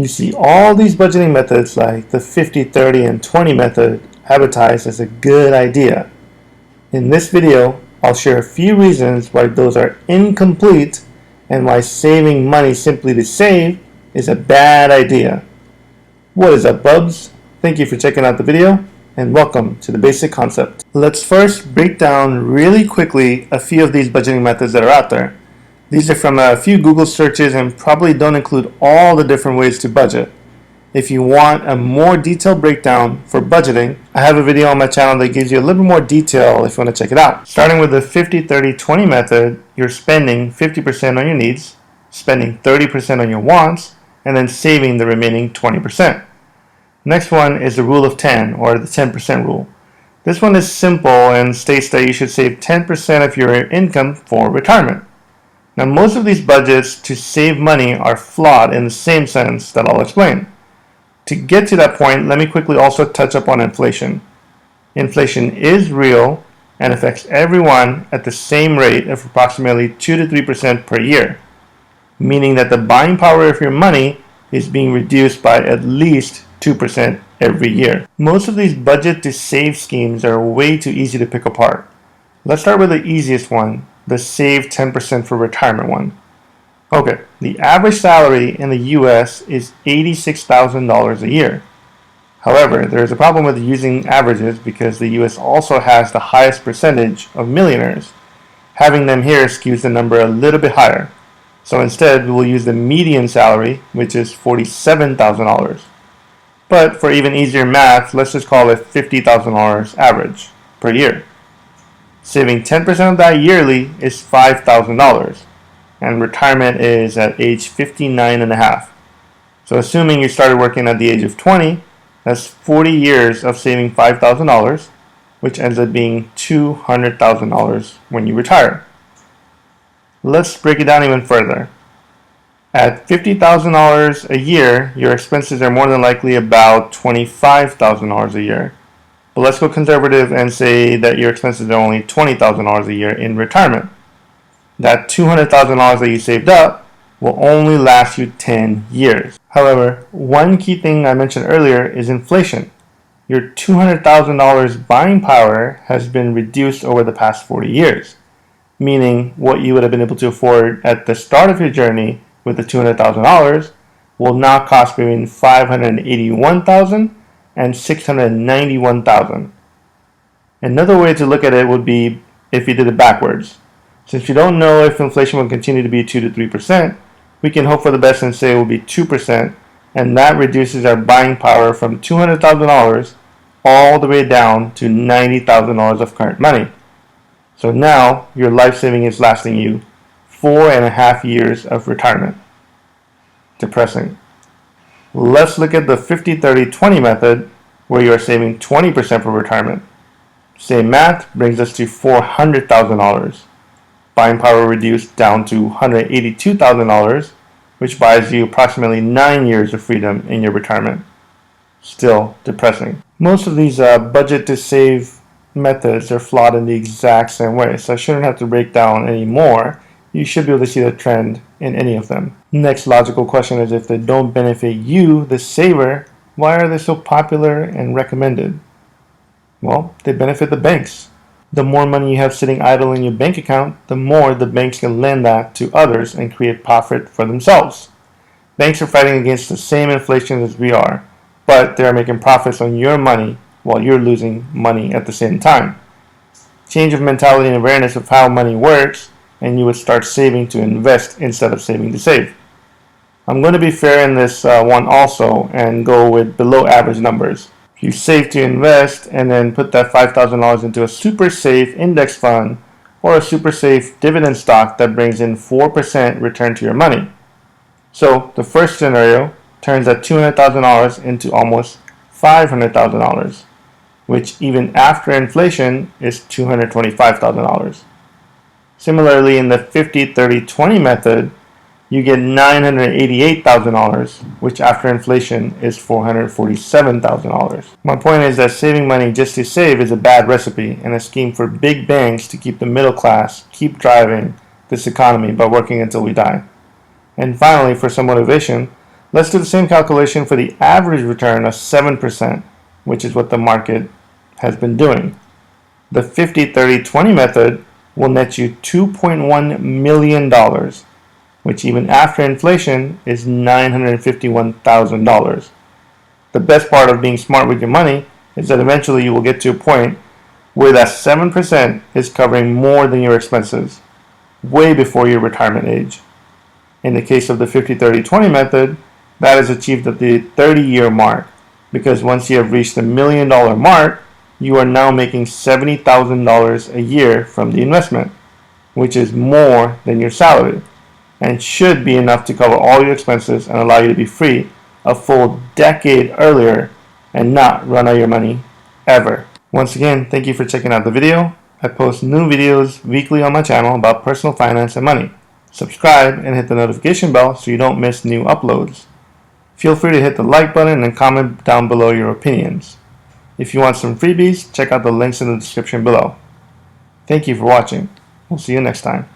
You see all these budgeting methods like the 50, 30, and 20 method advertised as a good idea. In this video, I'll share a few reasons why those are incomplete and why saving money simply to save is a bad idea. What is up, bubs? Thank you for checking out the video and welcome to the basic concept. Let's first break down really quickly a few of these budgeting methods that are out there. These are from a few Google searches and probably don't include all the different ways to budget. If you want a more detailed breakdown for budgeting, I have a video on my channel that gives you a little bit more detail if you want to check it out. Starting with the 50, 30, 20 method, you're spending 50% on your needs, spending 30% on your wants, and then saving the remaining 20%. Next one is the rule of 10, or the 10% rule. This one is simple and states that you should save 10% of your income for retirement. Now, most of these budgets to save money are flawed in the same sense that I'll explain. To get to that point, let me quickly also touch up on inflation. Inflation is real and affects everyone at the same rate of approximately 2 to 3% per year, meaning that the buying power of your money is being reduced by at least 2% every year. Most of these budget to save schemes are way too easy to pick apart. Let's start with the easiest one, the save 10% for retirement one. Okay, the average salary in the US is $86,000 a year. However, there is a problem with using averages because the US also has the highest percentage of millionaires. Having them here skews the number a little bit higher. So instead, we will use the median salary, which is $47,000. But for even easier math, let's just call it $50,000 average per year. Saving 10% of that yearly is $5,000, and retirement is at age 59 and a half. So assuming you started working at the age of 20, that's 40 years of saving $5,000, which ends up being $200,000 when you retire. Let's break it down even further. At $50,000 a year, your expenses are more than likely about $25,000 a year. But let's go conservative and say that your expenses are only $20,000 a year in retirement. That $200,000 that you saved up will only last you 10 years. However, one key thing I mentioned earlier is inflation. Your $200,000 buying power has been reduced over the past 40 years, meaning what you would have been able to afford at the start of your journey with the $200,000 will now cost between $581,000 and $691,000. Another way to look at it would be if you did it backwards. Since you don't know if inflation will continue to be 2 to 3%, we can hope for the best and say it will be 2%, and that reduces our buying power from $200,000 all the way down to $90,000 of current money. So now your life saving is lasting you 4.5 years of retirement. Depressing. Let's look at the 50, 30, 20 method where you are saving 20% for retirement. Same math brings us to $400,000. Buying power reduced down to $182,000, which buys you approximately 9 years of freedom in your retirement. Still depressing. Most of these budget to save methods are flawed in the exact same way, so I shouldn't have to break down any more. You should be able to see the trend in any of them. Next logical question is, if they don't benefit you, the saver, why are they so popular and recommended? Well, they benefit the banks. The more money you have sitting idle in your bank account, the more the banks can lend that to others and create profit for themselves. Banks are fighting against the same inflation as we are, but they are making profits on your money while you're losing money at the same time. Change of mentality and awareness of how money works, and you would start saving to invest instead of saving to save. I'm going to be fair in this one also and go with below average numbers. If you save to invest and then put that $5,000 into a super safe index fund or a super safe dividend stock that brings in 4% return to your money. So the first scenario turns that $200,000 into almost $500,000, which even after inflation is $225,000. Similarly, in the 50, 30, 20 method, you get $988,000, which after inflation is $447,000. My point is that saving money just to save is a bad recipe and a scheme for big banks to keep the middle class keep driving this economy by working until we die. And finally, for some motivation, Let's do the same calculation for the average return of 7%, which is what the market has been doing. The 50-30-20 method will net you $2.1 million, which even after inflation is $951,000. The best part of being smart with your money is that eventually you will get to a point where that 7% is covering more than your expenses, way before your retirement age. In the case of the 50-30-20 method, that is achieved at the 30-year mark, because once you have reached the $1 million mark, you are now making $70,000 a year from the investment, which is more than your salary, and should be enough to cover all your expenses and allow you to be free a full decade earlier and not run out of your money ever. Once again, thank you for checking out the video. I post new videos weekly on my channel about personal finance and money. Subscribe and hit the notification bell so you don't miss new uploads. Feel free to hit the like button and comment down below your opinions. If you want some freebies, check out the links in the description below. Thank you for watching. We'll see you next time.